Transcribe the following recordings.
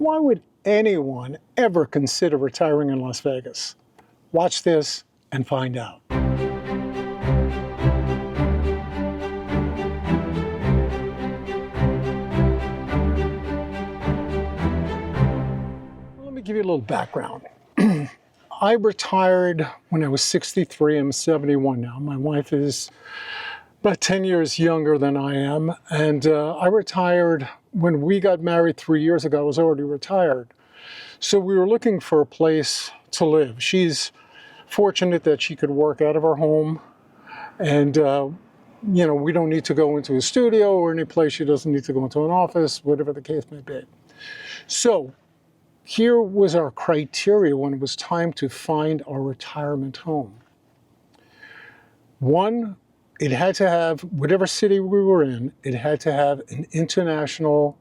Why would anyone ever consider retiring in Las Vegas? Watch this and find out. Let me give you a little background. I retired when I was 63. I'm 71 now. My wife is about 10 years younger than I am. And I retired when we got married 3 years ago. I was already retired. So we were looking for a place to live. She's fortunate that she could work out of her home. And, we don't need to go into a studio or any place. She doesn't need to go into an office, whatever the case may be. So here was our criteria when it was time to find our retirement home. One, it had to have, whatever city we were in, it had to have an international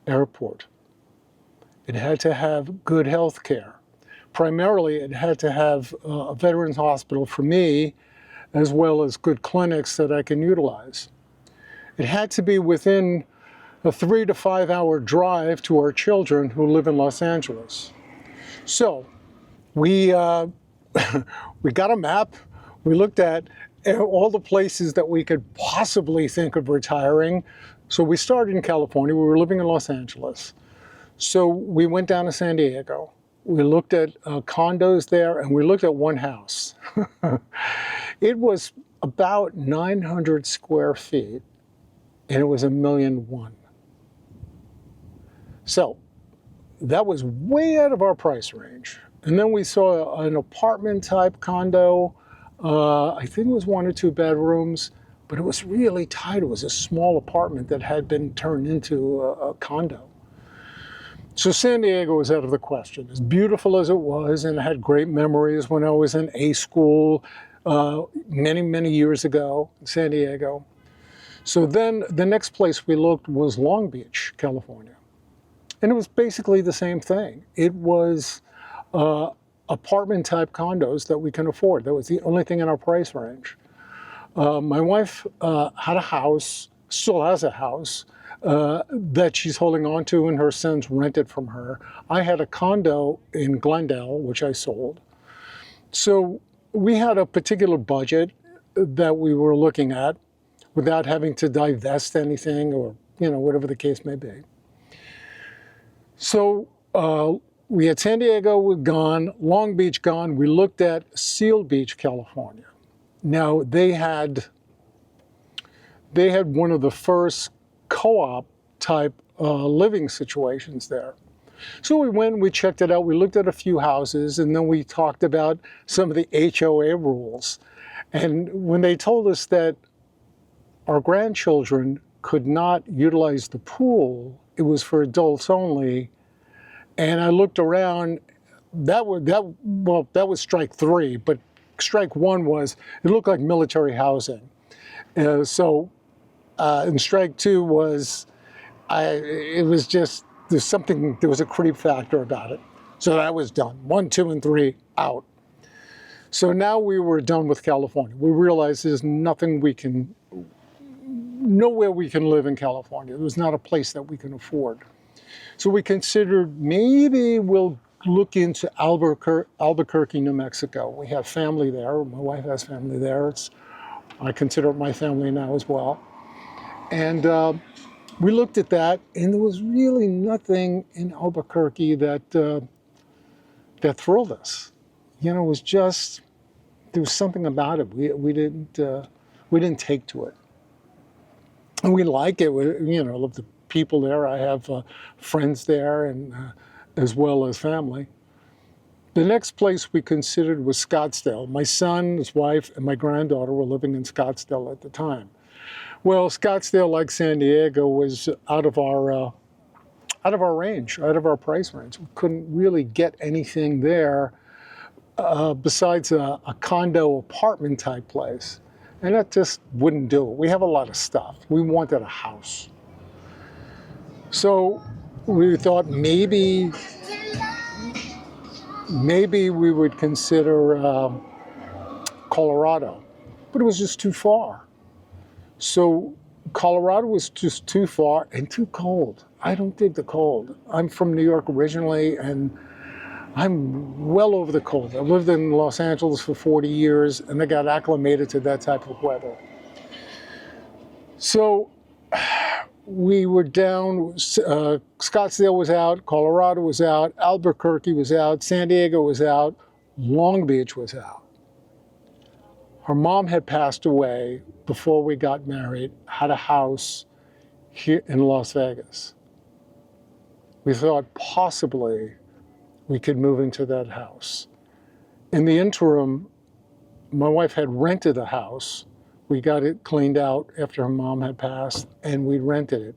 airport. It had to have good health care. Primarily, it had to have a veterans hospital for me, as well as good clinics that I can utilize. It had to be within a 3 to 5 hour drive to our children who live in Los Angeles. So we got a map. We looked at all the places that we could possibly think of retiring. So we started in California. We were living in Los Angeles. So we went down to San Diego. We looked at condos there, and we looked at one house. It was about 900 square feet, and it was $1.1 million. So that was way out of our price range. And then we saw an apartment type condo. I think it was 1 or 2 bedrooms, but it was really tight. It was a small apartment that had been turned into a condo. So San Diego was out of the question. As beautiful as it was, and I had great memories when I was in A school many, many years ago in San Diego. So then the next place we looked was Long Beach, California. And it was basically the same thing. It was apartment type condos that we can afford. That was the only thing in our price range. My wife had a house, still has a house, that she's holding on to, and her sons rented from her. I had a condo in Glendale, which I sold. So we had a particular budget that we were looking at without having to divest anything or, whatever the case may be. So we had San Diego gone, Long Beach gone. We looked at Seal Beach, California. Now they had one of the first co-op type living situations there. So we went, we checked it out, we looked at a few houses, and then we talked about some of the HOA rules. And when they told us that our grandchildren could not utilize the pool, it was for adults only, and I looked around, that was strike 3, but strike 1 was, it looked like military housing. And strike 2 was, it was just, there was a creep factor about it. So that was done. 1, 2, and 3 out. So now we were done with California. We realized there's nowhere we can live in California. It was not a place that we can afford. So we considered maybe we'll look into Albuquerque, New Mexico. We have family there. My wife has family there. I consider it my family now as well. And we looked at that, and there was really nothing in Albuquerque that thrilled us. It was just, there was something about it. We didn't take to it. And we like it. Love the people there. I have friends there, and as well as family. The next place we considered was Scottsdale. My son, his wife, and my granddaughter were living in Scottsdale at the time. Well, Scottsdale, like San Diego, was out of our range, out of our price range. We couldn't really get anything there besides a condo apartment type place. And that just wouldn't do it. We have a lot of stuff. We wanted a house. So we thought maybe we would consider Colorado, but it was just too far. So Colorado was just too far and too cold. I don't dig the cold. I'm from New York originally, and I'm well over the cold. I lived in Los Angeles for 40 years, and I got acclimated to that type of weather. So we were down, Scottsdale was out, Colorado was out, Albuquerque was out, San Diego was out, Long Beach was out. Her mom had passed away before we got married, had a house here in Las Vegas. We thought possibly we could move into that house. In the interim, my wife had rented a house. We got it cleaned out after her mom had passed, and we rented it.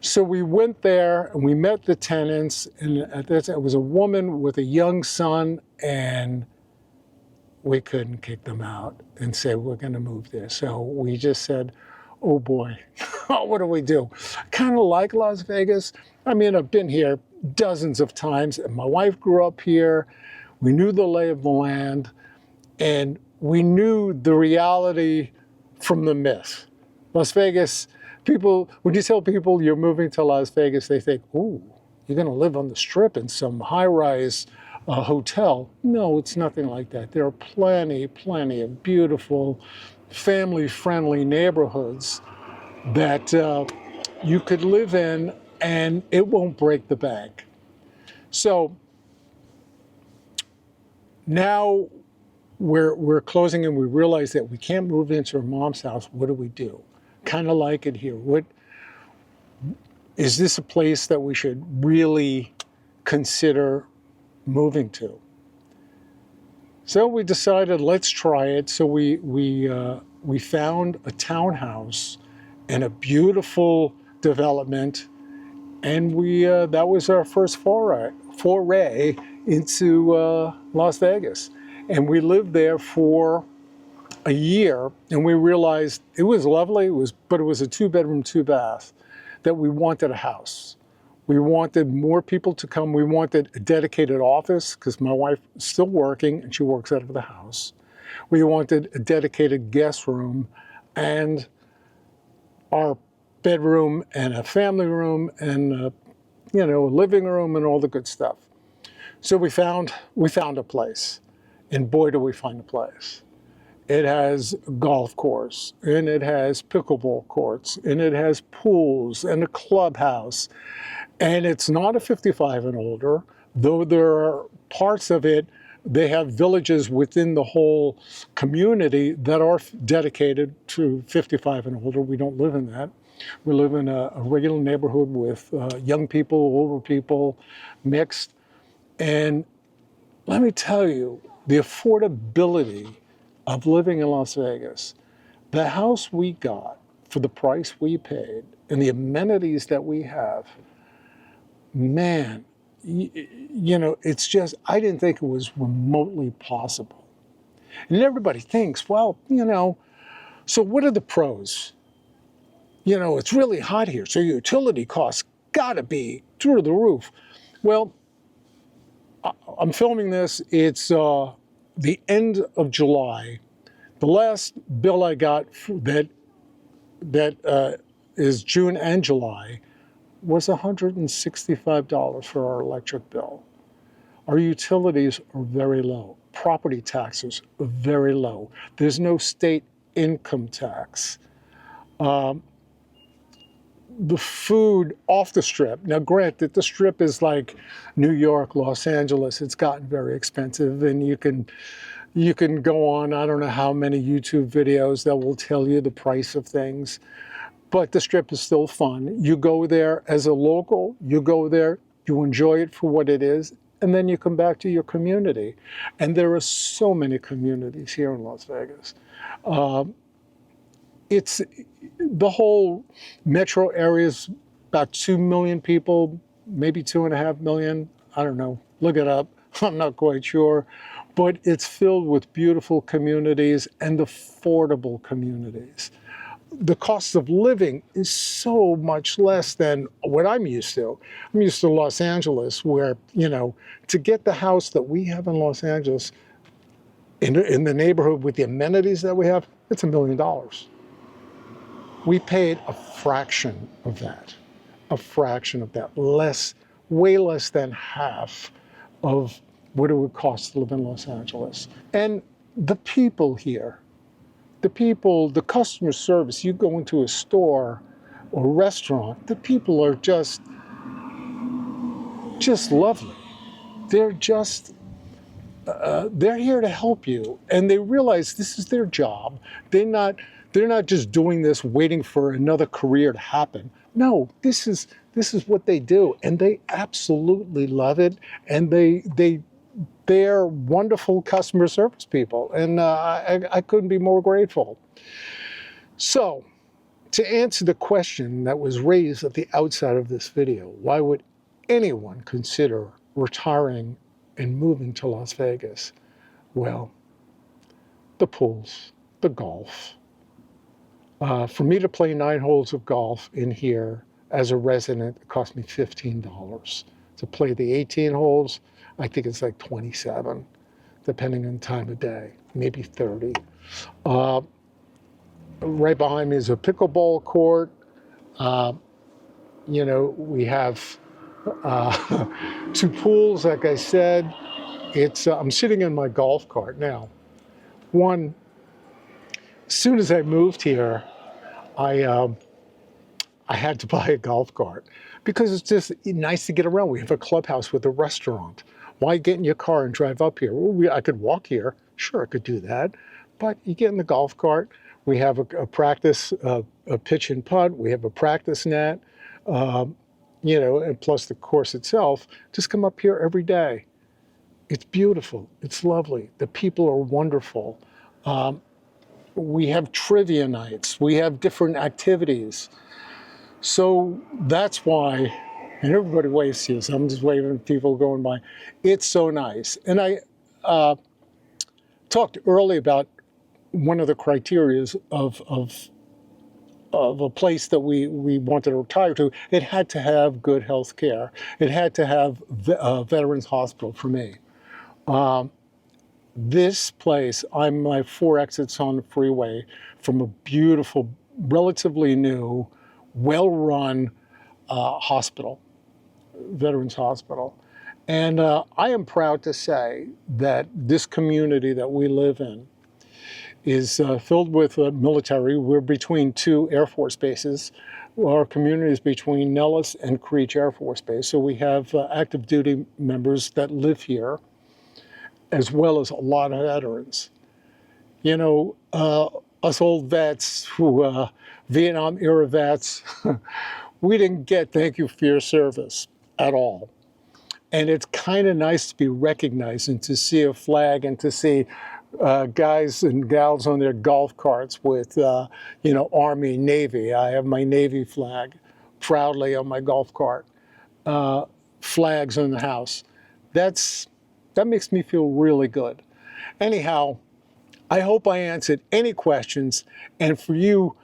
So we went there and we met the tenants, and it was a woman with a young son, and we couldn't kick them out and say, we're gonna move there. So we just said, oh boy, what do we do? Kind of like Las Vegas. I mean, I've been here dozens of times, and my wife grew up here. We knew the lay of the land, and we knew the reality from the myth. Las Vegas, people, when you tell people you're moving to Las Vegas, they think, ooh, you're gonna live on the Strip in some high-rise hotel. No, it's nothing like that. There are plenty of beautiful, family-friendly neighborhoods that you could live in, and it won't break the bank. So now we're closing, and we realize that we can't move into her mom's house. What do we do? Kind of like it here. What is this a place that we should really consider moving to? So we decided, let's try it. So we found a townhouse in a beautiful development, and that was our first foray into Las Vegas. And we lived there for a year, and we realized it was lovely, but it was a 2-bedroom, 2-bath, that we wanted a house. We wanted more people to come. We wanted a dedicated office, because my wife is still working and she works out of the house. We wanted a dedicated guest room, and our bedroom, and a family room, and a living room, and all the good stuff. So we found a place, and boy, do we find a place. It has a golf course, and it has pickleball courts, and it has pools, and a clubhouse. And it's not a 55 and older, though there are parts of it, they have villages within the whole community that are dedicated to 55 and older. We don't live in that. We live in a regular neighborhood with young people, older people, mixed. And let me tell you, the affordability of living in Las Vegas, the house we got for the price we paid and the amenities that we have, man, it's just, I didn't think it was remotely possible. And everybody thinks, well, so what are the pros? It's really hot here, so your utility costs gotta be through the roof. Well, I'm filming this, it's the end of July. The last bill I got that is June and July was $165 for our electric bill. Our utilities are very low. Property taxes are very low. There's no state income tax. The food off the Strip. Now, granted, the Strip is like New York, Los Angeles. It's gotten very expensive, and you can go on, I don't know how many YouTube videos that will tell you the price of things, but the Strip is still fun. You go there as a local, you go there, you enjoy it for what it is, and then you come back to your community. And there are so many communities here in Las Vegas. It's the whole metro area is about 2 million people, maybe 2.5 million. I don't know. Look it up. I'm not quite sure. But it's filled with beautiful communities and affordable communities. The cost of living is so much less than what I'm used to. I'm used to Los Angeles, where, to get the house that we have in Los Angeles, in the neighborhood with the amenities that we have, it's $1 million. We paid a fraction of that, way less than half of what it would cost to live in Los Angeles. And the people here, the customer service, you go into a store or restaurant, the people are just lovely. They're they're here to help you, and they realize this is their job. They're not just doing this waiting for another career to happen. No, this is what they do, and they absolutely love it. And they're wonderful customer service people, and I couldn't be more grateful. So, to answer the question that was raised at the outset of this video, why would anyone consider retiring and moving to Las Vegas? Well, the pools, the golf. For me to play 9 holes of golf in here as a resident, it cost me $15. To play the 18 holes, I think it's like 27, depending on the time of day, maybe 30. Right behind me is a pickleball court. We have 2 pools, like I said. I'm sitting in my golf cart now. As soon as I moved here, I had to buy a golf cart because it's just nice to get around. We have a clubhouse with a restaurant. Why get in your car and drive up here? Well, I could walk here. Sure, I could do that. But you get in the golf cart. We have a practice, a pitch and putt. We have a practice net, and plus the course itself. Just come up here every day. It's beautiful. It's lovely. The people are wonderful. We have trivia nights. We have different activities. So that's why, and everybody waves here, so I'm just waving at people going by. It's so nice. And I talked earlier about one of the criteria of a place that we wanted to retire to. It had to have good health care. It had to have a veterans hospital for me. This place, I'm like 4 exits on the freeway from a beautiful, relatively new, well-run hospital, veterans hospital. And I am proud to say that this community that we live in is filled with military. We're between 2 Air Force bases. Our community is between Nellis and Creech Air Force Base. So we have active duty members that live here, as well as a lot of veterans. Us old vets who, Vietnam era vets, we didn't get thank you for your service at all. And it's kind of nice to be recognized and to see a flag and to see guys and gals on their golf carts with, Army, Navy. I have my Navy flag proudly on my golf cart. Flags on the house. That makes me feel really good. Anyhow, I hope I answered any questions. And for you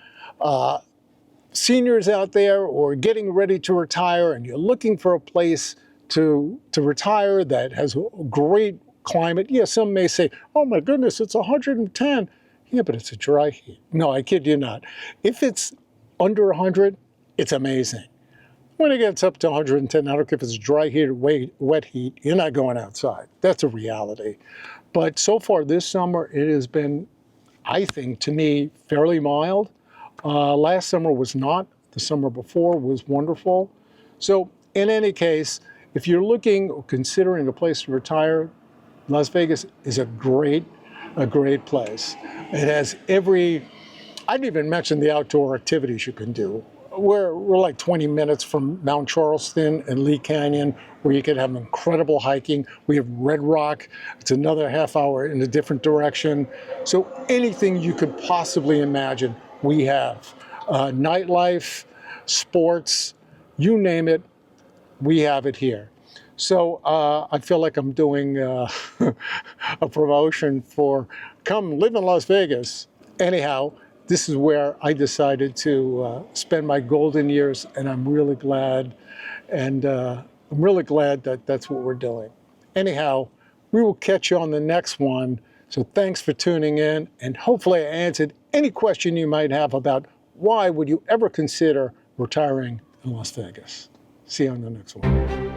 seniors out there or getting ready to retire and you're looking for a place to retire that has a great climate. Yeah, some may say, oh my goodness, it's 110. Yeah, but it's a dry heat. No, I kid you not. If it's under 100, it's amazing. When it gets up to 110, I don't care if it's dry heat or wet heat, you're not going outside. That's a reality. But so far this summer, it has been, I think, to me, fairly mild. Last summer was not. The summer before was wonderful. So in any case, if you're looking or considering a place to retire, Las Vegas is a great place. It has I didn't even mention the outdoor activities you can do. We're like 20 minutes from Mount Charleston and Lee Canyon, where you could have incredible hiking. We have Red Rock. It's another half hour in a different direction. So anything you could possibly imagine, we have. Nightlife, sports, you name it, we have it here. So I feel like I'm doing a promotion for come live in Las Vegas. Anyhow, this is where I decided to spend my golden years, and I'm really glad. And I'm really glad that that's what we're doing. Anyhow, we will catch you on the next one. So thanks for tuning in, and hopefully I answered any question you might have about why would you ever consider retiring in Las Vegas? See you on the next one.